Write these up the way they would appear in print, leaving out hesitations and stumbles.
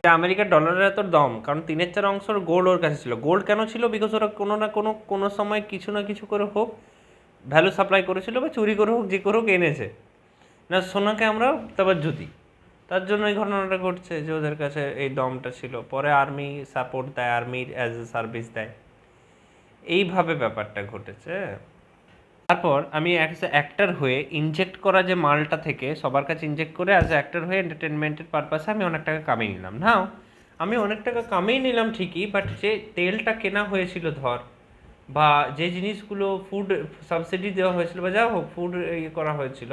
আমেরিকার ডলারের এত দাম কারণ 3/4 গোল্ড ওর কাছে ছিল। গোল্ড কেন ছিল? বিকজ ওরা কোনো না কোনো সময় কিছু না কিছু করে হোক ভ্যালু সাপ্লাই করেছিল বা চুরি করে হোক যে করে হোক এনেছে না। সোনাকে আমরা তাবাজ্জু দিই, তার জন্য এই ঘটনাটা ঘটছে যে ওদের কাছে এই দমটা ছিল। পরে আর্মি সাপোর্ট দেয়, আর্মির অ্যাজ এ সার্ভিস দেয়, এইভাবে ব্যাপারটা ঘটেছে। তারপর আমি অ্যাজ এ অ্যাক্টার হয়ে ইনজেক্ট করা যে মালটা থেকে সবার কাছে ইনজেক্ট করে অ্যাজ এ অ্যাক্টার হয়ে এন্টারটেনমেন্টের পারপাসে আমি অনেক টাকা কামিয়ে নিলাম। নাও আমি অনেক টাকা কামিয়ে নিলাম ঠিকই, বাট যে তেলটা কেনা হয়েছিল ধর, বা যে জিনিসগুলো ফুড সাবসিডি দেওয়া হয়েছিল বা যা হোক ফুড ইয়ে করা হয়েছিল,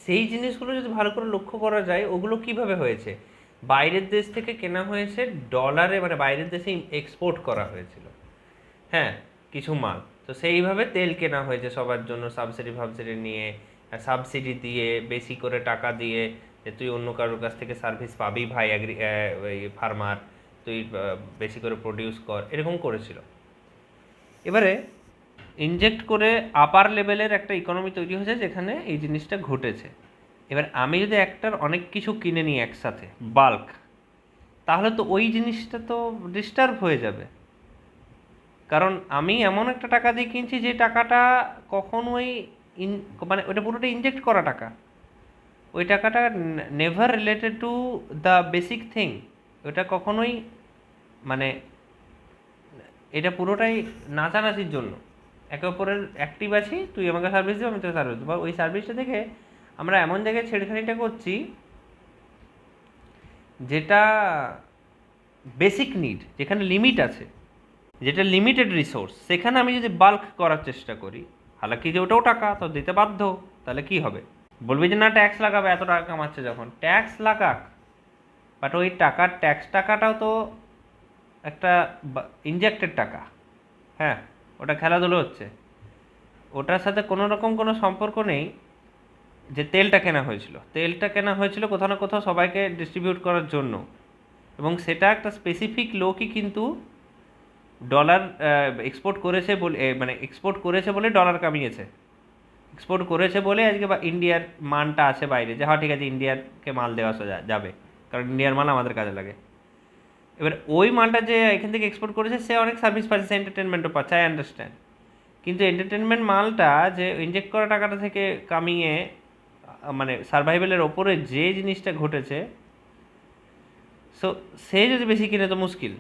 সেই জিনিসগুলো যদি ভালো করে লক্ষ্য করা যায় ওগুলো কিভাবে হয়েছে, বাইরের দেশ থেকে কেনা হয়েছে ডলারে, মানে বাইরের দেশে এক্সপোর্ট করা হয়েছিল, হ্যাঁ, কিছু মাল। তো সেইভাবে তেল কেনা হয়েছে সবার জন্য সাবসিডি ফাবসিডি নিয়ে, সাবসিডি দিয়ে বেশি করে টাকা দিয়ে যে তুই অন্য কারোর কাছ থেকে সার্ভিস পাবি ভাই, ওই ফার্মার, তুই বেশি করে প্রডিউস কর, এরকম করেছিল। এবারে ইনজেক্ট করে আপার লেভেলের একটা ইকোনমি তৈরি হয়েছে যেখানে এই জিনিসটা ঘটেছে। এবার আমি যদি একটার অনেক কিছু কিনে নিই একসাথে বাল্ক, তাহলে তো ওই জিনিসটা তো ডিস্টার্ব হয়ে যাবে। কারণ আমি এমন একটা টাকা দিয়ে কিনছি যে টাকাটা কখনোই মানে ওটা পুরোটা ইনজেক্ট করা টাকা, ওই টাকাটা never related to the basic thing. ওটা কখনোই মানে এটা পুরোটাই নাচানাচির জন্য, একে অপরের অ্যাক্টিভ আছি, তুই আমাকে সার্ভিস দিবি আমি তোকে সার্ভিস দেবো। ওই সার্ভিসটা থেকে আমরা এমন জায়গায় ছেড়খানিটা করছি যেটা বেসিক নিড, যেখানে লিমিট আছে, যেটা লিমিটেড রিসোর্স, সেখানে আমি যদি বাল্ক করার চেষ্টা করি, হালাকি যে ওটাও টাকা তো দিতে বাধ্য, তাহলে কি হবে? বলবি যে না ট্যাক্স লাগাবে, এত টাকা কামাচ্ছে যখন, ট্যাক্স লাগাক, বাট ওই টাকার ট্যাক্স টাকাটাও তো একটা ইনজেক্টেড টাকা, হ্যাঁ, ওটা খেলাধুলো হচ্ছে, ওটার সাথে কোনো রকম কোনো সম্পর্ক নেই। যে তেলটা কেনা হয়েছিল, তেলটা কেনা হয়েছিল কোথাও না কোথাও সবাইকে ডিস্ট্রিবিউট করার জন্য, এবং সেটা একটা স্পেসিফিক লোকই কিন্তু ডলার এক্সপোর্ট করেছে বলে, মানে এক্সপোর্ট করেছে বলে ডলার কামিয়েছে, এক্সপোর্ট করেছে বলে আজকে ইন্ডিয়ার মানটা আছে বাইরে, যে হ্যাঁ ঠিক আছে ইন্ডিয়াকে মাল দেওয়া যাবে, কারণ ইন্ডিয়ার মাল আমাদের কাজে লাগে। এবার ওই মালটা যে এখান থেকে এক্সপোর্ট করেছে সে অনেক সার্ভিস পাচ্ছে, সে এন্টারটেনমেন্টও পাচ্ছে, আই আন্ডারস্ট্যান্ড। কিন্তু এন্টারটেনমেন্ট মালটা যে ইনজেক্ট করা টাকাটা থেকে কামিয়ে মানে সার্ভাইভেলের ওপরে যে জিনিসটা ঘটেছে, সো সে যদি বেশি কিনে তো মুশকিল,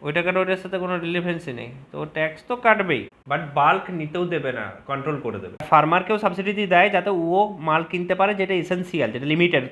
ওই টাকাটা ওইটার সাথে কোনো রিলেভেন্সই নেই, তো ট্যাক্স তো কাটবেই, বাট বাল্ক নিতেও দেবে না, কন্ট্রোল করে দেবে। ফার্মারকেও সাবসিডি দিয়ে দেয় যাতে ও মাল কিনতে পারে যেটা এসেন্সিয়াল, যেটা লিমিটেড,